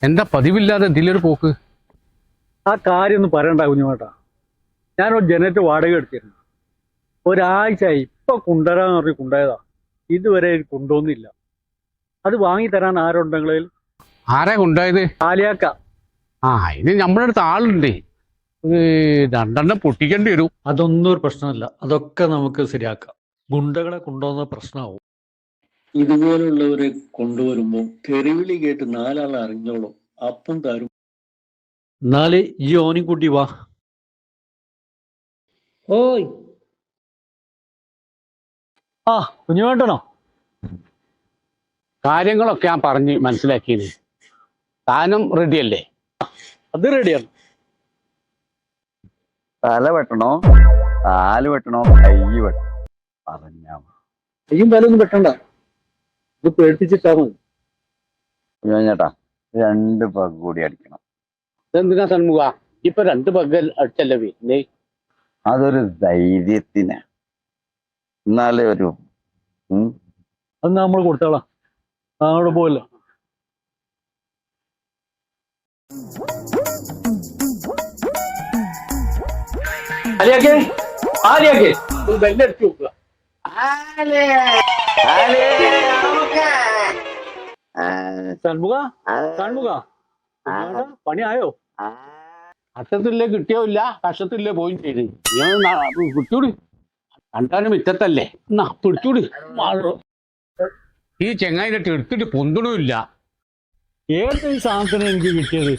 എന്താ പതിവില്ലാതെ ഇതിലൊരു പോക്ക്? ആ കാര്യം ഒന്നും പറയണ്ട കുഞ്ഞുമാട്ടാ. ഞാനൊരു ജനറേറ്റർ വാടക എടുത്തിരുന്നു. ഒരാഴ്ചയായി ഇപ്പൊ കൊണ്ടുവരാന്ന് പറഞ്ഞ് കൊണ്ടുപോയതാ. ഇതുവരെ കൊണ്ടുവന്നില്ല. അത് വാങ്ങി തരാൻ ആരുണ്ടെങ്കിൽ? ആരാ കൊണ്ടുപോയത്? ആലിയാക്ക. ഇത് നമ്മുടെ അടുത്ത് ആളുണ്ട്. രണ്ടെണ്ണം പൊട്ടിക്കേണ്ടി വരും. അതൊന്നും ഒരു പ്രശ്നമല്ല, അതൊക്കെ നമുക്ക് ശരിയാക്കാം. ഗുണ്ടകളെ കൊണ്ടുവന്ന പ്രശ്നമാവും. ഇതുപോലുള്ളവരെ കൊണ്ടുവരുമ്പോൾ തെരുവിളി കേട്ട് നാലാൾ അറിഞ്ഞോളും. അപ്പം തരും. എന്നാല് ഈ ഓനും കൂട്ടി വാ. ഓയ് ആ കുഞ്ഞുവേട്ടനോ? കാര്യങ്ങളൊക്കെ ഞാൻ പറഞ്ഞ് മനസ്സിലാക്കിയത്. സാധനം റെഡിയല്ലേ? അത് റെഡിയാണ്. തല വെട്ടണോ, കാല് വെട്ടണോ, കൈ വെട്ടണോ പറഞ്ഞാ മതി. കയ്യും തലൊന്നും വെട്ടണ്ട, ഇത് പേടിപ്പിച്ചിട്ടാ മതി. ചേട്ടാ 2 പഗ് കൂടി അടിക്കണം. ഇതെന്തിനാ സൺമുഖ ഇപ്പൊ 2 പകൽ അടിച്ചല്ലേ പിന്നെ? അതൊരു ധൈര്യത്തിന്. എന്നാലേ ഒരു അത് നമ്മൾ കൊടുത്തോളാം. അവിടെ പോവല്ലോ. ആലിയാക്കേ, ആലിയാക്കേ, ഒരു ബെല്ലടിച്ചു നോക്കുക. ഷൺമുഖ, ഷൺമുഖ, പണിയായോ? കഷ്ടത്തില്ലേ കിട്ടിയോ ഇല്ല, കഷ്ടത്തില്ലേ പോയും ചെയ്ത്. പിടിച്ചൂടി, കണ്ടാലും മിറ്റത്തല്ലേ. എന്നാ പിടിച്ചൂടി. ഈ ചെങ്ങായിനെ എടുത്തിട്ട് പൊന്തണമില്ല. ഏത് സാധനത്തിന് എനിക്ക് കിട്ടിയത്?